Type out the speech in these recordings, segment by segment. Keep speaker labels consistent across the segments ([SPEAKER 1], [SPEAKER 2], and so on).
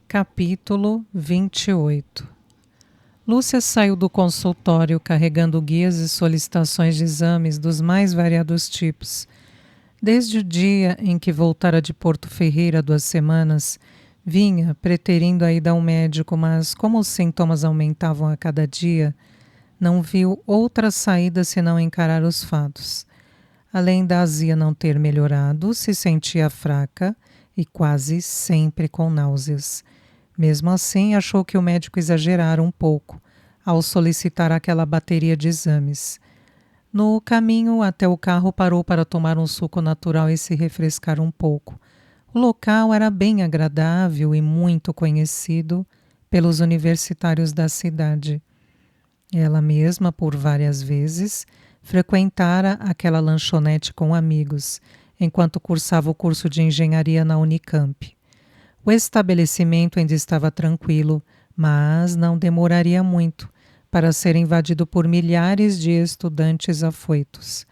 [SPEAKER 1] Capítulo 28. Lúcia saiu do consultório carregando guias e solicitações de exames dos mais variados tipos. Desde o dia em que voltara de Porto Ferreira há 2 semanas, vinha preterindo a ida ao médico, mas como os sintomas aumentavam a cada dia, não viu outra saída senão encarar os fatos. Além da azia não ter melhorado, se sentia fraca e quase sempre com náuseas. Mesmo assim, achou que o médico exagerara um pouco ao solicitar aquela bateria de exames. No caminho até o carro, parou para tomar um suco natural e se refrescar um pouco. O local era bem agradável e muito conhecido pelos universitários da cidade. Ela mesma, por várias vezes, frequentara aquela lanchonete com amigos, enquanto cursava o curso de engenharia na Unicamp. O estabelecimento ainda estava tranquilo, mas não demoraria muito para ser invadido por milhares de estudantes afoitos.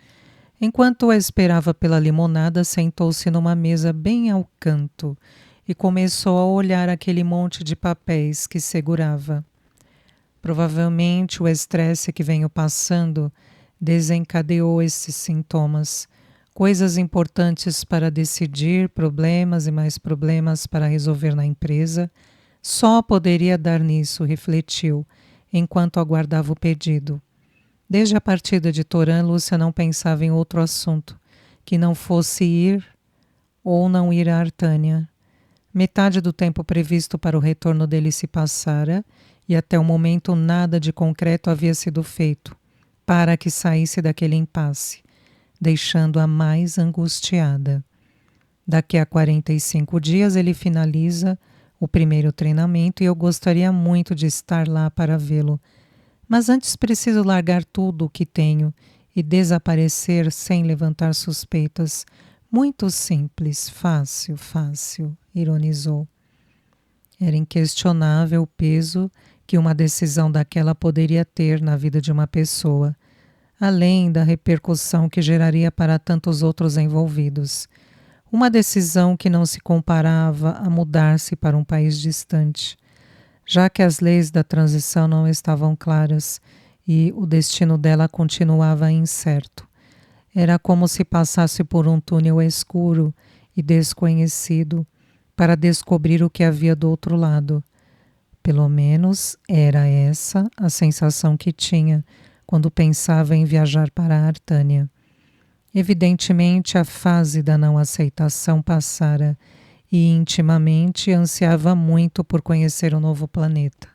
[SPEAKER 1] Enquanto a esperava pela limonada, sentou-se numa mesa bem ao canto e começou a olhar aquele monte de papéis que segurava. Provavelmente o estresse que venho passando desencadeou esses sintomas. Coisas importantes para decidir, problemas e mais problemas para resolver na empresa. Só poderia dar nisso, refletiu, enquanto aguardava o pedido. Desde a partida de Torã, Lúcia não pensava em outro assunto, que não fosse ir ou não ir a Artânia. Metade do tempo previsto para o retorno dele se passara, e até o momento nada de concreto havia sido feito para que saísse daquele impasse, deixando-a mais angustiada. Daqui a 45 dias ele finaliza o primeiro treinamento e eu gostaria muito de estar lá para vê-lo. Mas antes preciso largar tudo o que tenho e desaparecer sem levantar suspeitas. Muito simples, fácil, fácil, ironizou. Era inquestionável o peso que uma decisão daquela poderia ter na vida de uma pessoa, além da repercussão que geraria para tantos outros envolvidos. Uma decisão que não se comparava a mudar-se para um país distante, já que as leis da transição não estavam claras e o destino dela continuava incerto. Era como se passasse por um túnel escuro e desconhecido para descobrir o que havia do outro lado. Pelo menos era essa a sensação que tinha quando pensava em viajar para a Artânia. Evidentemente, a fase da não aceitação passara e intimamente ansiava muito por conhecer o novo planeta.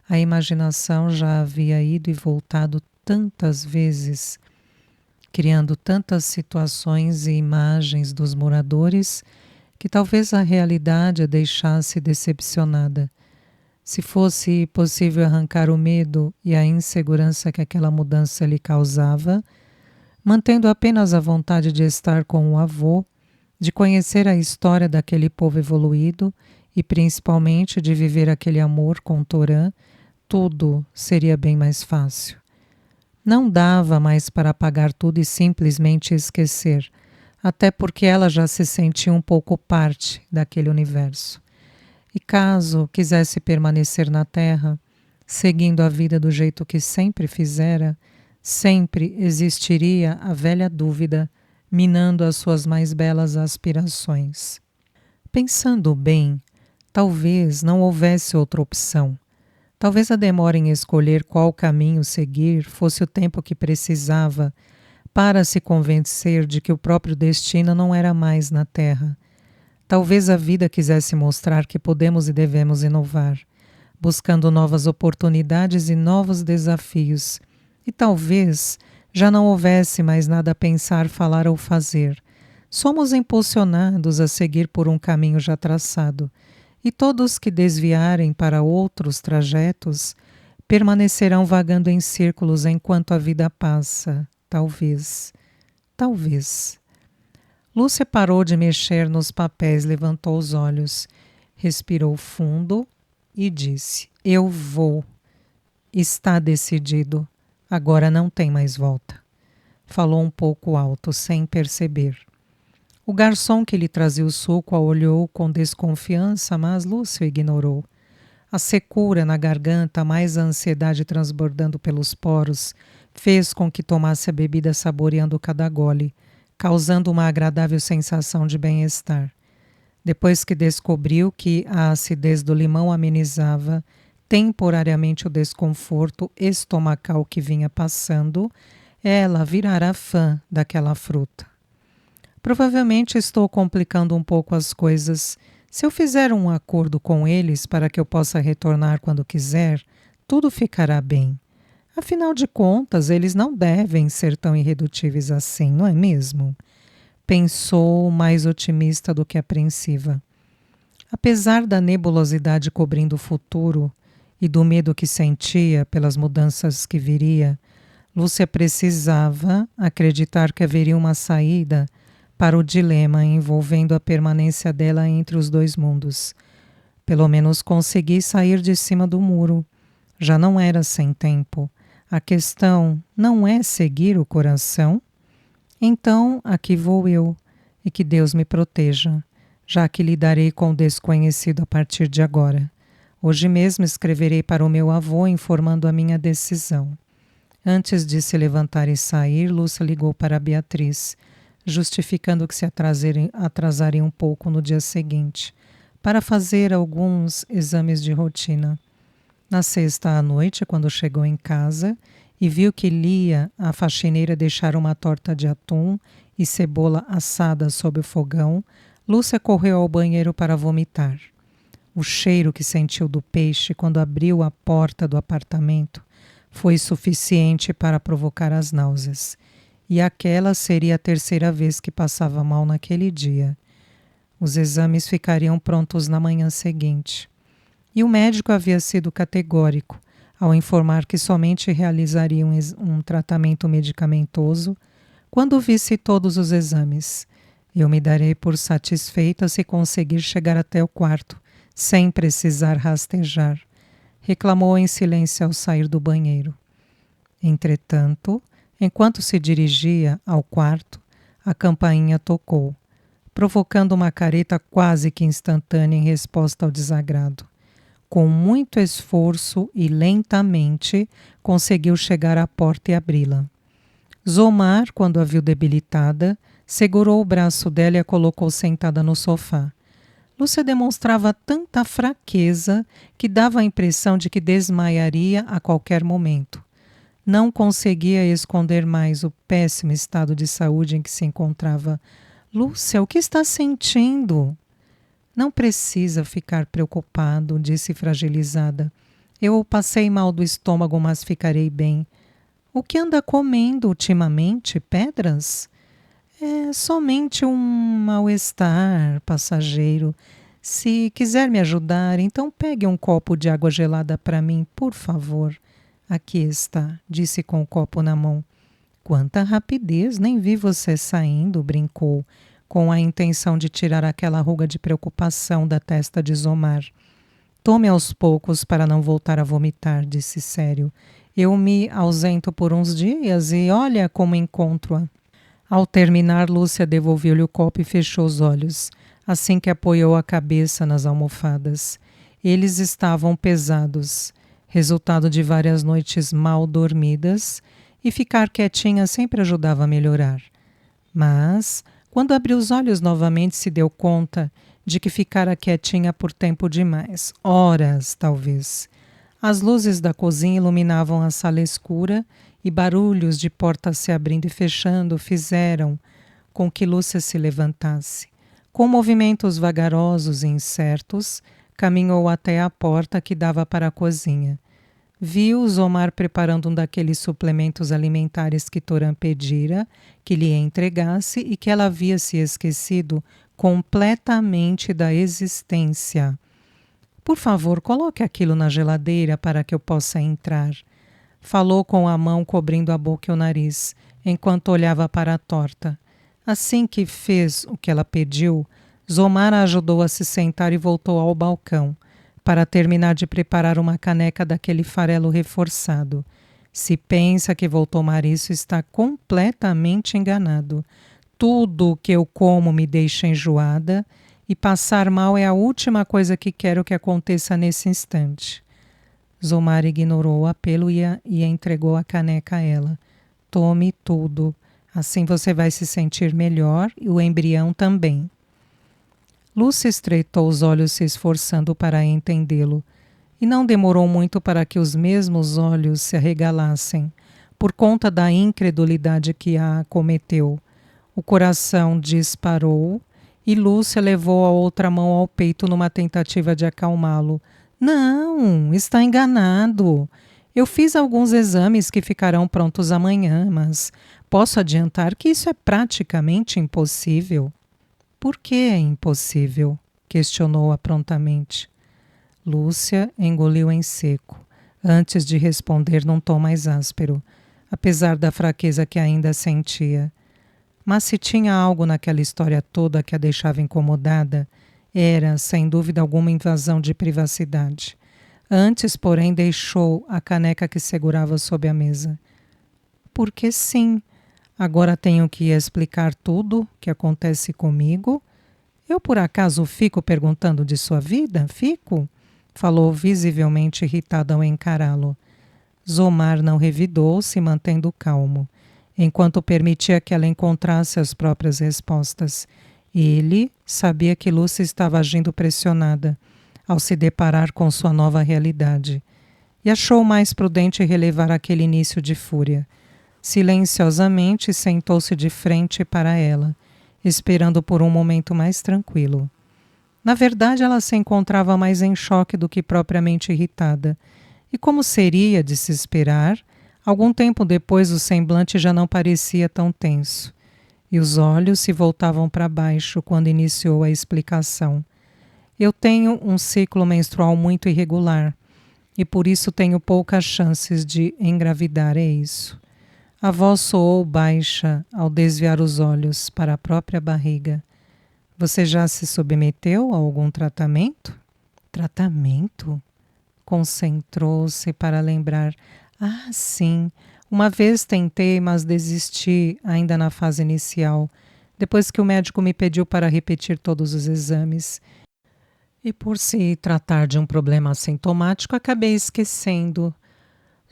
[SPEAKER 1] A imaginação já havia ido e voltado tantas vezes, criando tantas situações e imagens dos moradores que talvez a realidade a deixasse decepcionada. Se fosse possível arrancar o medo e a insegurança que aquela mudança lhe causava, mantendo apenas a vontade de estar com o avô, de conhecer a história daquele povo evoluído e principalmente de viver aquele amor com Torã, tudo seria bem mais fácil. Não dava mais para apagar tudo e simplesmente esquecer, até porque ela já se sentia um pouco parte daquele universo. E caso quisesse permanecer na Terra, seguindo a vida do jeito que sempre fizera, sempre existiria a velha dúvida, minando as suas mais belas aspirações. Pensando bem, talvez não houvesse outra opção. Talvez a demora em escolher qual caminho seguir fosse o tempo que precisava para se convencer de que o próprio destino não era mais na Terra. Talvez a vida quisesse mostrar que podemos e devemos inovar, buscando novas oportunidades e novos desafios. E talvez já não houvesse mais nada a pensar, falar ou fazer. Somos impulsionados a seguir por um caminho já traçado, e todos que desviarem para outros trajetos permanecerão vagando em círculos enquanto a vida passa. Talvez. Talvez. Lúcia parou de mexer nos papéis, levantou os olhos, respirou fundo e disse: Eu vou. Está decidido. Agora não tem mais volta. Falou um pouco alto, sem perceber. O garçom que lhe trazia o suco a olhou com desconfiança, mas Lúcia o ignorou. A secura na garganta, mais a ansiedade transbordando pelos poros, fez com que tomasse a bebida saboreando cada gole, causando uma agradável sensação de bem-estar. Depois que descobriu que a acidez do limão amenizava temporariamente o desconforto estomacal que vinha passando, ela virara fã daquela fruta. Provavelmente estou complicando um pouco as coisas. Se eu fizer um acordo com eles para que eu possa retornar quando quiser, tudo ficará bem. Afinal de contas, eles não devem ser tão irredutíveis assim, não é mesmo? Pensou mais otimista do que apreensiva. Apesar da nebulosidade cobrindo o futuro e do medo que sentia pelas mudanças que viria, Lúcia precisava acreditar que haveria uma saída para o dilema envolvendo a permanência dela entre os dois mundos. Pelo menos consegui sair de cima do muro. Já não era sem tempo. A questão não é seguir o coração? Então, aqui vou eu, e que Deus me proteja, já que lidarei com o desconhecido a partir de agora. Hoje mesmo escreverei para o meu avô informando a minha decisão. Antes de se levantar e sair, Lúcia ligou para Beatriz, justificando que se atrasaria um pouco no dia seguinte, para fazer alguns exames de rotina. Na sexta à noite, quando chegou em casa e viu que Lia, a faxineira, deixara uma torta de atum e cebola assada sob o fogão, Lúcia correu ao banheiro para vomitar. O cheiro que sentiu do peixe quando abriu a porta do apartamento foi suficiente para provocar as náuseas. E aquela seria a terceira vez que passava mal naquele dia. Os exames ficariam prontos na manhã seguinte. E o médico havia sido categórico ao informar que somente realizaria um tratamento medicamentoso quando visse todos os exames. Eu me darei por satisfeita se conseguir chegar até o quarto, sem precisar rastejar, reclamou em silêncio ao sair do banheiro. Entretanto, enquanto se dirigia ao quarto, a campainha tocou, provocando uma careta quase que instantânea em resposta ao desagrado. Com muito esforço e lentamente, conseguiu chegar à porta e abri-la. Zomar, quando a viu debilitada, segurou o braço dela e a colocou sentada no sofá. Lúcia demonstrava tanta fraqueza que dava a impressão de que desmaiaria a qualquer momento. Não conseguia esconder mais o péssimo estado de saúde em que se encontrava. Lúcia, o que está sentindo? Não precisa ficar preocupado, disse fragilizada. Eu passei mal do estômago, mas ficarei bem. O que anda comendo ultimamente? Pedras? É somente um mal-estar passageiro. Se quiser me ajudar, então pegue um copo de água gelada para mim, por favor. Aqui está, disse com o copo na mão. Quanta rapidez, nem vi você saindo, brincou, com a intenção de tirar aquela ruga de preocupação da testa de Zomar. Tome aos poucos para não voltar a vomitar, disse sério. Eu me ausento por uns dias e olha como encontro-a. Ao terminar, Lúcia devolveu-lhe o copo e fechou os olhos, assim que apoiou a cabeça nas almofadas. Eles estavam pesados, resultado de várias noites mal dormidas, e ficar quietinha sempre ajudava a melhorar. Mas, quando abriu os olhos novamente, se deu conta de que ficara quietinha por tempo demais, horas talvez. As luzes da cozinha iluminavam a sala escura e barulhos de portas se abrindo e fechando fizeram com que Lúcia se levantasse. Com movimentos vagarosos e incertos, caminhou até a porta que dava para a cozinha. Viu Zomar preparando um daqueles suplementos alimentares que Toran pedira que lhe entregasse e que ela havia se esquecido completamente da existência. Por favor, coloque aquilo na geladeira para que eu possa entrar. Falou com a mão cobrindo a boca e o nariz, enquanto olhava para a torta. Assim que fez o que ela pediu, Zomar a ajudou a se sentar e voltou ao balcão, para terminar de preparar uma caneca daquele farelo reforçado. Se pensa que vou tomar isso, está completamente enganado. Tudo que eu como me deixa enjoada e passar mal é a última coisa que quero que aconteça nesse instante. Zomar ignorou o apelo e entregou a caneca a ela. Tome tudo. Assim você vai se sentir melhor e o embrião também. Lúcia estreitou os olhos se esforçando para entendê-lo, e não demorou muito para que os mesmos olhos se arregalassem, por conta da incredulidade que a acometeu. O coração disparou e Lúcia levou a outra mão ao peito numa tentativa de acalmá-lo. Não, está enganado. Eu fiz alguns exames que ficarão prontos amanhã, mas posso adiantar que isso é praticamente impossível. Por que é impossível? Questionou-a prontamente. Lúcia engoliu em seco, antes de responder num tom mais áspero, apesar da fraqueza que ainda sentia. Mas se tinha algo naquela história toda que a deixava incomodada, era, sem dúvida alguma, invasão de privacidade. Antes, porém, deixou a caneca que segurava sob a mesa. Porque sim, agora tenho que explicar tudo que acontece comigo. Eu por acaso fico perguntando de sua vida? Fico? Falou visivelmente irritada ao encará-lo. Zomar não revidou, se mantendo calmo, enquanto permitia que ela encontrasse as próprias respostas. Ele sabia que Lúcia estava agindo pressionada ao se deparar com sua nova realidade, e achou mais prudente relevar aquele início de fúria. Silenciosamente sentou-se de frente para ela, esperando por um momento mais tranquilo. Na verdade, ela se encontrava mais em choque do que propriamente irritada, e como seria de se esperar, algum tempo depois o semblante já não parecia tão tenso, e os olhos se voltavam para baixo quando iniciou a explicação. Eu tenho um ciclo menstrual muito irregular, e por isso tenho poucas chances de engravidar, é isso. A voz soou baixa ao desviar os olhos para a própria barriga. Você já se submeteu a algum tratamento? Tratamento? Concentrou-se para lembrar. Ah, sim. Uma vez tentei, mas desisti ainda na fase inicial, depois que o médico me pediu para repetir todos os exames. E por se tratar de um problema assintomático, acabei esquecendo.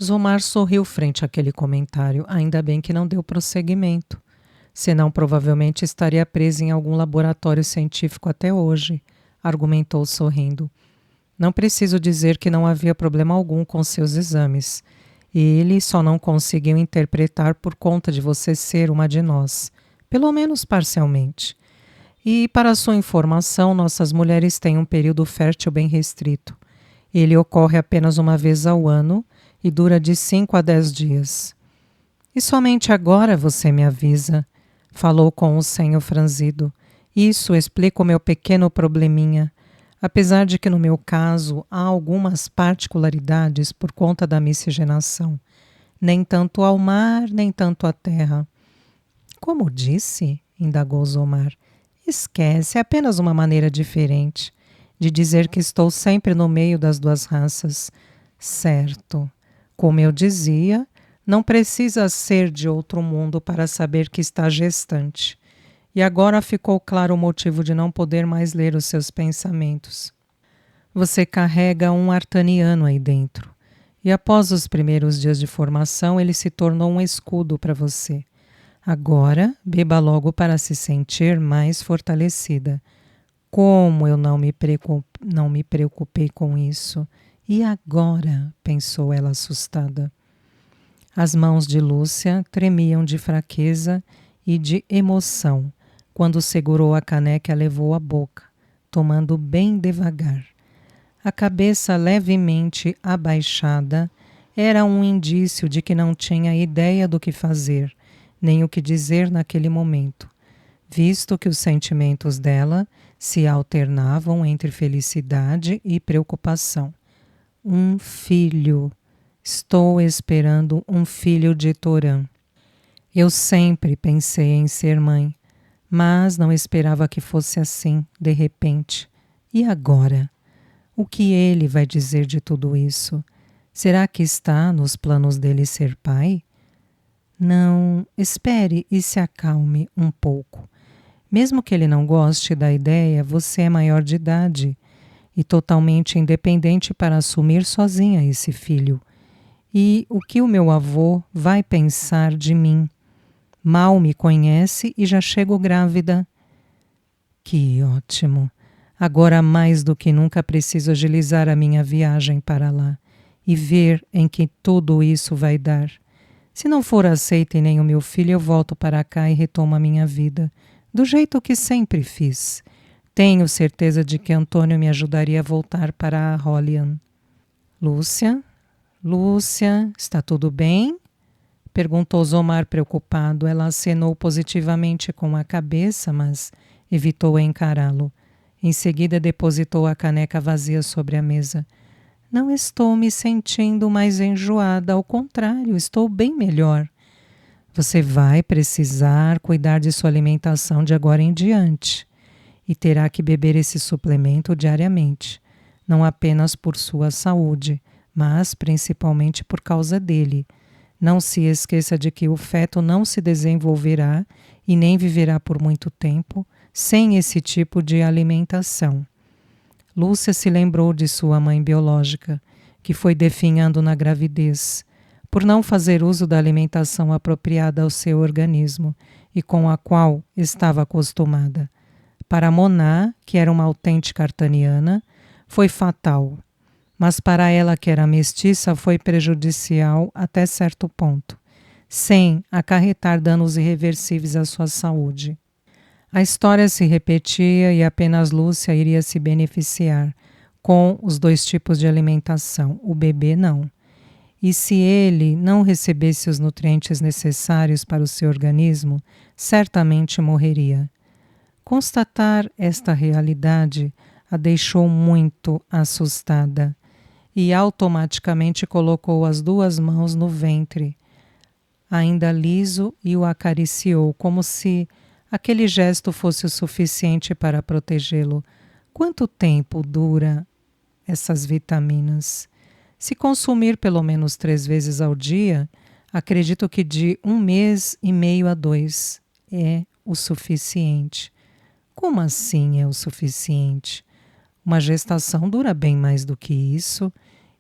[SPEAKER 1] Zomar sorriu frente àquele comentário. Ainda bem que não deu prosseguimento. Senão provavelmente estaria presa em algum laboratório científico até hoje, argumentou sorrindo. Não preciso dizer que não havia problema algum com seus exames. Ele só não conseguiu interpretar por conta de você ser uma de nós, pelo menos parcialmente. E, para sua informação, nossas mulheres têm um período fértil bem restrito. Ele ocorre apenas uma vez ao ano e dura de 5 a 10 dias. E somente agora você me avisa, falou com o senho franzido. Isso explica o meu pequeno probleminha. Apesar de que no meu caso há algumas particularidades por conta da miscigenação. Nem tanto ao mar, nem tanto à terra. Como disse, indagou Zomar. Esquece, é apenas uma maneira diferente de dizer que estou sempre no meio das duas raças. Certo. Como eu dizia, não precisa ser de outro mundo para saber que está gestante. E agora ficou claro o motivo de não poder mais ler os seus pensamentos. Você carrega um artaniano aí dentro. E após os primeiros dias de formação, ele se tornou um escudo para você. Agora, beba logo para se sentir mais fortalecida. Como eu não me preocupei com isso. E agora? Pensou ela assustada. As mãos de Lúcia tremiam de fraqueza e de emoção quando segurou a caneca e a levou à boca, tomando bem devagar. A cabeça levemente abaixada era um indício de que não tinha ideia do que fazer, nem o que dizer naquele momento, visto que os sentimentos dela se alternavam entre felicidade e preocupação. Um filho. Estou esperando um filho de Torã. Eu sempre pensei em ser mãe, mas não esperava que fosse assim, de repente. E agora? O que ele vai dizer de tudo isso? Será que está nos planos dele ser pai? Não, espere e se acalme um pouco. Mesmo que ele não goste da ideia, você é maior de idade e totalmente independente para assumir sozinha esse filho. E o que o meu avô vai pensar de mim? Mal me conhece e já chego grávida. Que ótimo! Agora mais do que nunca preciso agilizar a minha viagem para lá e ver em que tudo isso vai dar. Se não for aceita e nem o meu filho, eu volto para cá e retomo a minha vida, do jeito que sempre fiz. Tenho certeza de que Antônio me ajudaria a voltar para a Hollian. Lúcia? Lúcia, está tudo bem? Perguntou Zomar preocupado. Ela acenou positivamente com a cabeça, mas evitou encará-lo. Em seguida, depositou a caneca vazia sobre a mesa. Não estou me sentindo mais enjoada, ao contrário, estou bem melhor. Você vai precisar cuidar de sua alimentação de agora em diante e terá que beber esse suplemento diariamente, não apenas por sua saúde, mas principalmente por causa dele. Não se esqueça de que o feto não se desenvolverá e nem viverá por muito tempo sem esse tipo de alimentação. Lúcia se lembrou de sua mãe biológica, que foi definhando na gravidez, por não fazer uso da alimentação apropriada ao seu organismo e com a qual estava acostumada. Para Moná, que era uma autêntica artaniana, foi fatal, mas para ela, que era mestiça, foi prejudicial até certo ponto, sem acarretar danos irreversíveis à sua saúde. A história se repetia e apenas Lúcia iria se beneficiar com os dois tipos de alimentação, o bebê não. E se ele não recebesse os nutrientes necessários para o seu organismo, certamente morreria. Constatar esta realidade a deixou muito assustada e automaticamente colocou as duas mãos no ventre, ainda liso, e o acariciou, como se aquele gesto fosse o suficiente para protegê-lo. Quanto tempo dura essas vitaminas? Se consumir pelo menos 3 vezes ao dia, acredito que de 1 mês e meio a 2 é o suficiente. Como assim é o suficiente? Uma gestação dura bem mais do que isso,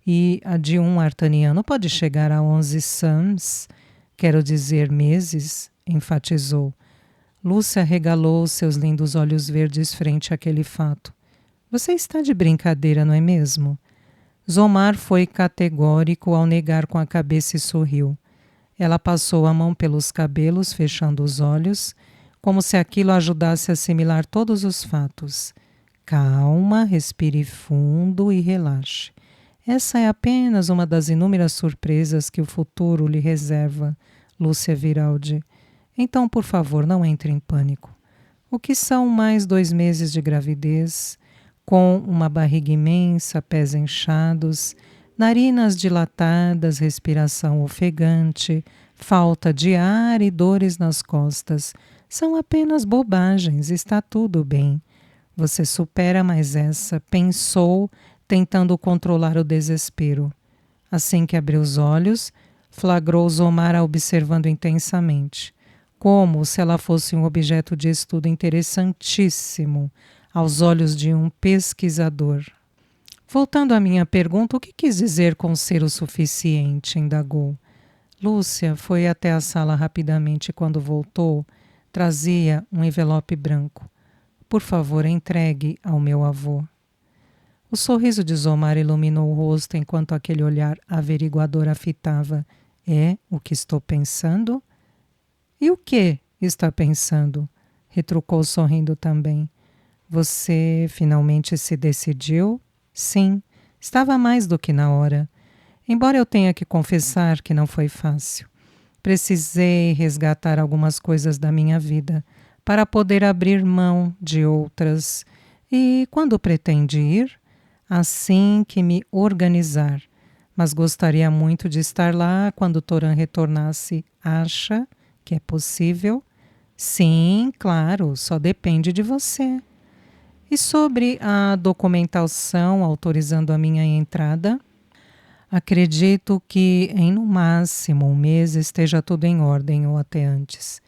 [SPEAKER 1] e a de um artaniano pode chegar a 11 sams, quero dizer meses, enfatizou. Lúcia regalou seus lindos olhos verdes frente àquele fato. Você está de brincadeira, não é mesmo? Zomar foi categórico ao negar com a cabeça e sorriu. Ela passou a mão pelos cabelos, fechando os olhos, como se aquilo ajudasse a assimilar todos os fatos. Calma, respire fundo e relaxe. Essa é apenas uma das inúmeras surpresas que o futuro lhe reserva, Lúcia Viraldi. Então, por favor, não entre em pânico. O que são mais 2 meses de gravidez, com uma barriga imensa, pés inchados, narinas dilatadas, respiração ofegante, falta de ar e dores nas costas? São apenas bobagens, está tudo bem. Você supera mais essa, pensou, tentando controlar o desespero. Assim que abriu os olhos, flagrou Zomar a observando intensamente, como se ela fosse um objeto de estudo interessantíssimo aos olhos de um pesquisador. Voltando à minha pergunta, o que quis dizer com ser o suficiente? Indagou. Lúcia foi até a sala rapidamente e quando voltou, trazia um envelope branco. Por favor, entregue ao meu avô. O sorriso de Zomar iluminou o rosto enquanto aquele olhar averiguador a fitava. É o que estou pensando? E o que está pensando? Retrucou sorrindo também. Você finalmente se decidiu? Sim, estava mais do que na hora. Embora eu tenha que confessar que não foi fácil. Precisei resgatar algumas coisas da minha vida para poder abrir mão de outras. E quando pretende ir? Assim que me organizar. Mas gostaria muito de estar lá quando Toran retornasse. Acha que é possível? Sim, claro, só depende de você. E sobre a documentação autorizando a minha entrada? Acredito que em no máximo um mês esteja tudo em ordem ou até antes.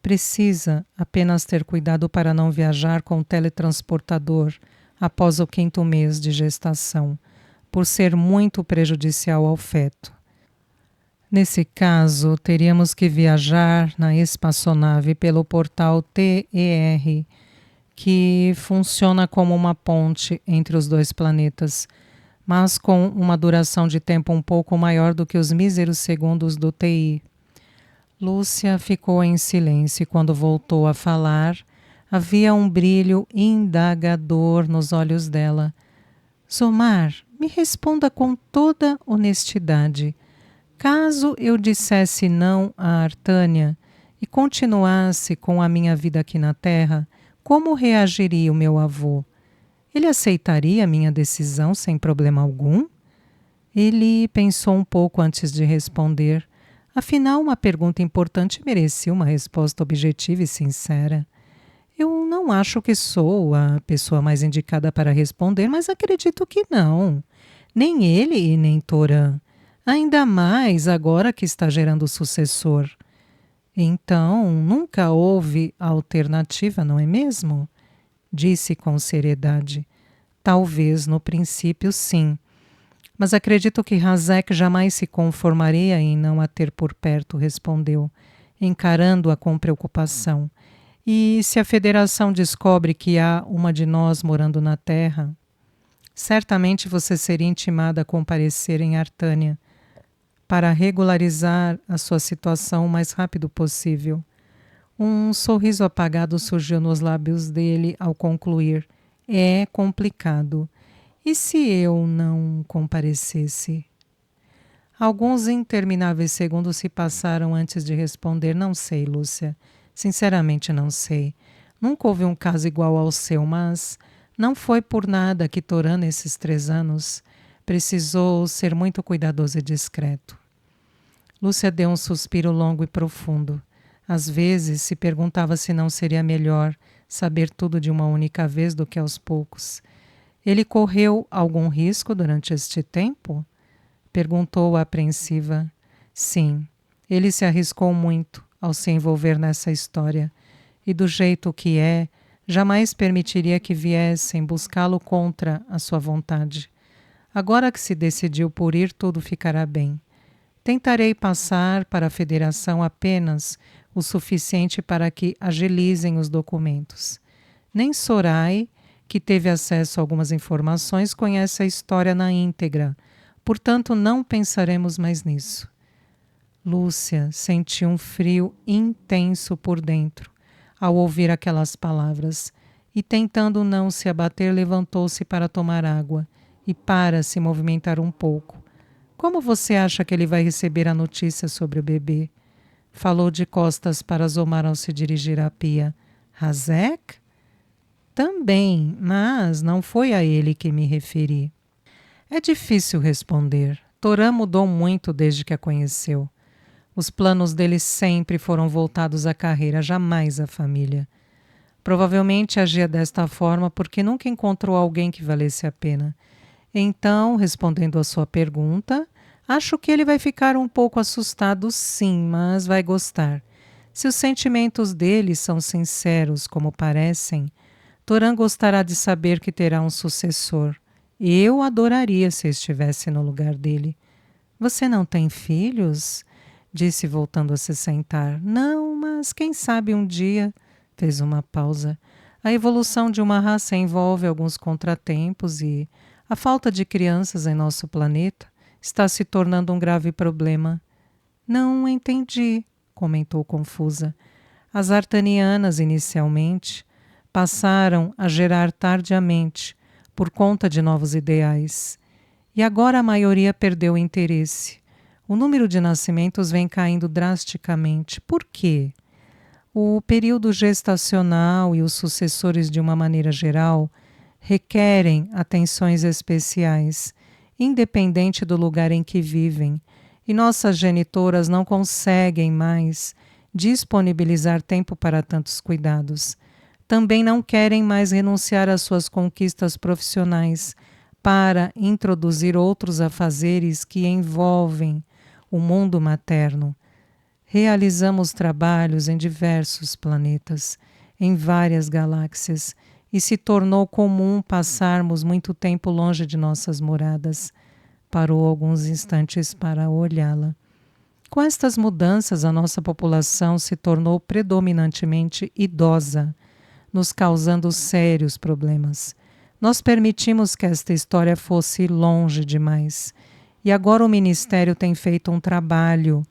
[SPEAKER 1] Precisa apenas ter cuidado para não viajar com o teletransportador após o 5º mês de gestação, por ser muito prejudicial ao feto. Nesse caso, teríamos que viajar na espaçonave pelo portal TER, que funciona como uma ponte entre os dois planetas, mas com uma duração de tempo um pouco maior do que os míseros segundos do TI. Lúcia ficou em silêncio e quando voltou a falar, havia um brilho indagador nos olhos dela. Zomar, me responda com toda honestidade. Caso eu dissesse não a Artânia e continuasse com a minha vida aqui na Terra, como reagiria o meu avô? Ele aceitaria a minha decisão sem problema algum? Ele pensou um pouco antes de responder. Afinal, uma pergunta importante merecia uma resposta objetiva e sincera. Eu não acho que sou a pessoa mais indicada para responder, mas acredito que não. Nem ele e nem Torã. Ainda mais agora que está gerando o sucessor. Então, nunca houve alternativa, não é mesmo? Disse com seriedade. Talvez no princípio sim. Mas acredito que Razek jamais se conformaria em não a ter por perto, respondeu, encarando-a com preocupação. E se a Federação descobre que há uma de nós morando na Terra, certamente você seria intimada a comparecer em Artânia para regularizar a sua situação o mais rápido possível. Um sorriso apagado surgiu nos lábios dele ao concluir. É complicado. E se eu não comparecesse? Alguns intermináveis segundos se passaram antes de responder. Não sei, Lúcia. Sinceramente não sei. Nunca houve um caso igual ao seu, mas não foi por nada que Torã, nesses 3 anos, precisou ser muito cuidadoso e discreto. Lúcia deu um suspiro longo e profundo. Às vezes se perguntava se não seria melhor saber tudo de uma única vez do que aos poucos. Ele correu algum risco durante este tempo? Perguntou apreensiva. Sim, ele se arriscou muito ao se envolver nessa história. E do jeito que é, jamais permitiria que viessem buscá-lo contra a sua vontade. Agora que se decidiu por ir, tudo ficará bem. Tentarei passar para a Federação apenas o suficiente para que agilizem os documentos. Nem Sorai, que teve acesso a algumas informações, conhece a história na íntegra. Portanto, não pensaremos mais nisso. Lúcia sentiu um frio intenso por dentro ao ouvir aquelas palavras e, tentando não se abater, levantou-se para tomar água e para se movimentar um pouco. Como você acha que ele vai receber a notícia sobre o bebê? Falou de costas para Zomar ao se dirigir à pia. Razek? Também, mas não foi a ele que me referi. É difícil responder. Torã mudou muito desde que a conheceu. Os planos dele sempre foram voltados à carreira, jamais à família. Provavelmente agia desta forma porque nunca encontrou alguém que valesse a pena. Então, respondendo à sua pergunta, acho que ele vai ficar um pouco assustado sim, mas vai gostar. Se os sentimentos dele são sinceros, como parecem, Torã gostará de saber que terá um sucessor. Eu adoraria se estivesse no lugar dele. Você não tem filhos? Disse voltando a se sentar. Não, mas quem sabe um dia... Fez uma pausa. A evolução de uma raça envolve alguns contratempos e a falta de crianças em nosso planeta está se tornando um grave problema. Não entendi, comentou confusa. As artanianas, inicialmente, passaram a gerar tardiamente, por conta de novos ideais. E agora a maioria perdeu o interesse. O número de nascimentos vem caindo drasticamente. Por quê? O período gestacional e os sucessores, de uma maneira geral, requerem atenções especiais, independente do lugar em que vivem, e nossas genitoras não conseguem mais disponibilizar tempo para tantos cuidados. Também não querem mais renunciar às suas conquistas profissionais para introduzir outros afazeres que envolvem o mundo materno. Realizamos trabalhos em diversos planetas, em várias galáxias, e se tornou comum passarmos muito tempo longe de nossas moradas. Parou alguns instantes para olhá-la. Com estas mudanças, a nossa população se tornou predominantemente idosa, nos causando sérios problemas. Nós permitimos que esta história fosse longe demais. E agora o Ministério tem feito um trabalho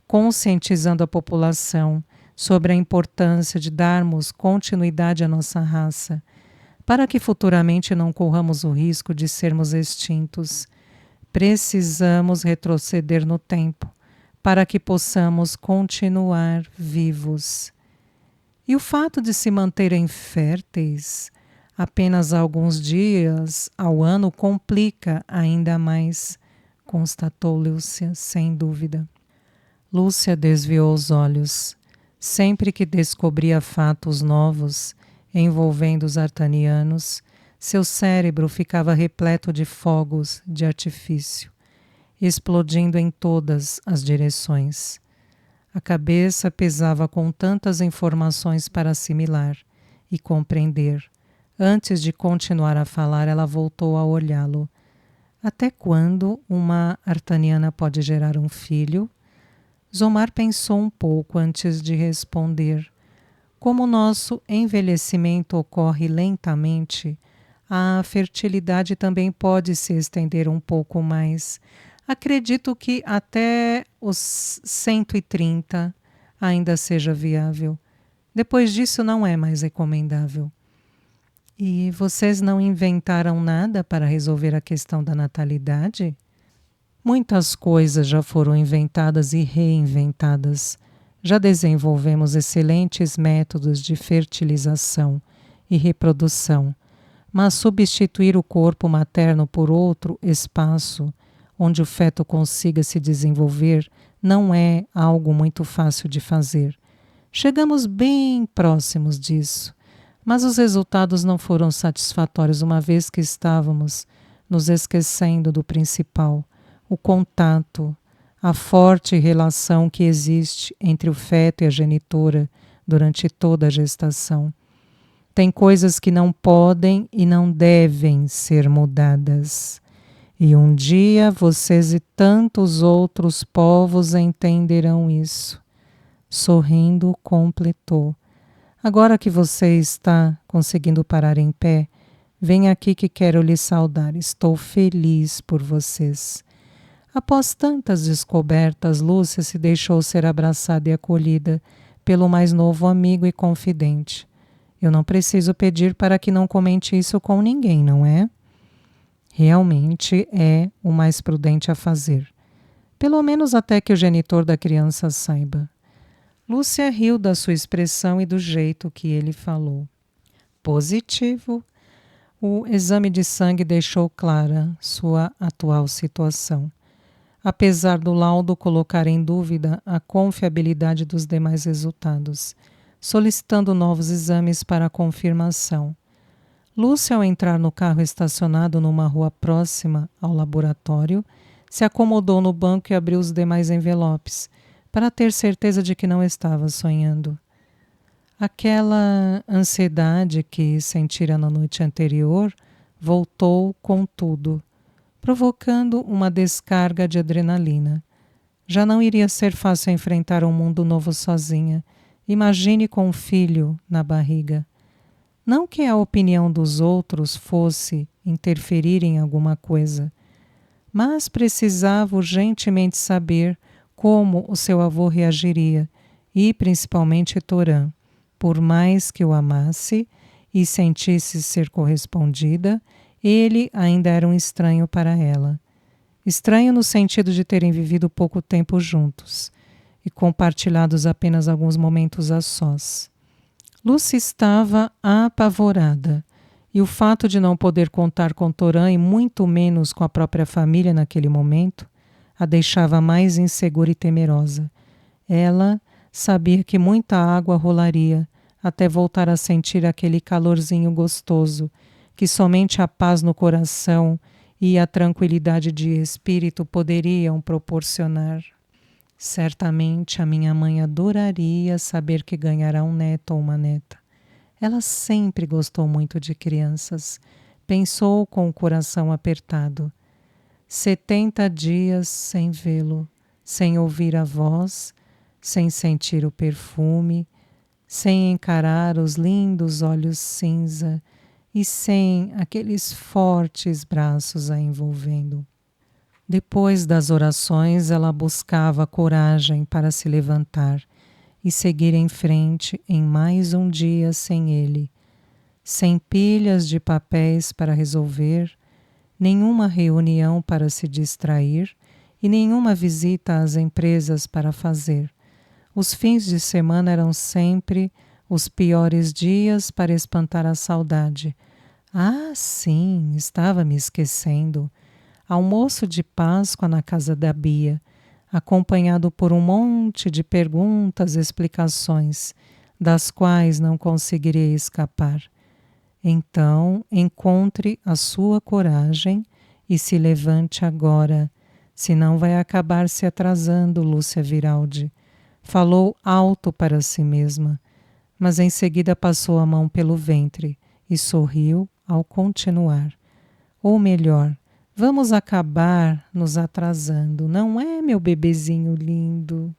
[SPEAKER 1] conscientizando a população sobre a importância de darmos continuidade à nossa raça, para que futuramente não corramos o risco de sermos extintos. Precisamos retroceder no tempo para que possamos continuar vivos. E o fato de se manterem férteis apenas alguns dias ao ano complica ainda mais, constatou Lúcia, sem dúvida. Lúcia desviou os olhos. Sempre que descobria fatos novos envolvendo os artanianos, seu cérebro ficava repleto de fogos de artifício, explodindo em todas as direções. A cabeça pesava com tantas informações para assimilar e compreender. Antes de continuar a falar, ela voltou a olhá-lo. Até quando uma artaniana pode gerar um filho? Zomar pensou um pouco antes de responder. Como o nosso envelhecimento ocorre lentamente, a fertilidade também pode se estender um pouco mais. Acredito que até os 130 ainda seja viável. Depois disso não é mais recomendável. E vocês não inventaram nada para resolver a questão da natalidade? Muitas coisas já foram inventadas e reinventadas. Já desenvolvemos excelentes métodos de fertilização e reprodução, mas substituir o corpo materno por outro espaço onde o feto consiga se desenvolver não é algo muito fácil de fazer. Chegamos bem próximos disso, mas os resultados não foram satisfatórios, uma vez que estávamos nos esquecendo do principal, o contato, a forte relação que existe entre o feto e a genitora durante toda a gestação. Tem coisas que não podem e não devem ser mudadas. E um dia vocês e tantos outros povos entenderão isso. Sorrindo, completou. Agora que você está conseguindo parar em pé, vem aqui que quero lhe saudar. Estou feliz por vocês. Após tantas descobertas, Lúcia se deixou ser abraçada e acolhida pelo mais novo amigo e confidente. Eu não preciso pedir para que não comente isso com ninguém, não é? Realmente é o mais prudente a fazer. Pelo menos até que o genitor da criança saiba. Lúcia riu da sua expressão e do jeito que ele falou. Positivo. O exame de sangue deixou clara sua atual situação. Apesar do laudo colocar em dúvida a confiabilidade dos demais resultados, solicitando novos exames para confirmação. Lúcia, ao entrar no carro estacionado numa rua próxima ao laboratório, se acomodou no banco e abriu os demais envelopes, para ter certeza de que não estava sonhando. Aquela ansiedade que sentira na noite anterior voltou com tudo, provocando uma descarga de adrenalina. Já não iria ser fácil enfrentar um mundo novo sozinha. Imagine com um filho na barriga. Não que a opinião dos outros fosse interferir em alguma coisa, mas precisava urgentemente saber como o seu avô reagiria, e principalmente Torã. Por mais que o amasse e sentisse ser correspondida, ele ainda era um estranho para ela. Estranho no sentido de terem vivido pouco tempo juntos e compartilhados apenas alguns momentos a sós. Lúcia estava apavorada, e o fato de não poder contar com Torã e muito menos com a própria família naquele momento a deixava mais insegura e temerosa. Ela sabia que muita água rolaria até voltar a sentir aquele calorzinho gostoso que somente a paz no coração e a tranquilidade de espírito poderiam proporcionar. Certamente a minha mãe adoraria saber que ganhará um neto ou uma neta. Ela sempre gostou muito de crianças. Pensou com o coração apertado. 70 dias sem vê-lo, sem ouvir a voz, sem sentir o perfume, sem encarar os lindos olhos cinza e sem aqueles fortes braços a envolvendo. Depois das orações, ela buscava coragem para se levantar e seguir em frente em mais um dia sem ele, sem pilhas de papéis para resolver, nenhuma reunião para se distrair e nenhuma visita às empresas para fazer. Os fins de semana eram sempre os piores dias para espantar a saudade. Ah, sim, estava me esquecendo. Almoço de Páscoa na casa da Bia, acompanhado por um monte de perguntas e explicações, das quais não conseguiria escapar. Então, encontre a sua coragem e se levante agora, senão vai acabar se atrasando, Lúcia Viraldi. Falou alto para si mesma, mas em seguida passou a mão pelo ventre e sorriu ao continuar. Ou melhor, vamos acabar nos atrasando, não é, meu bebezinho lindo?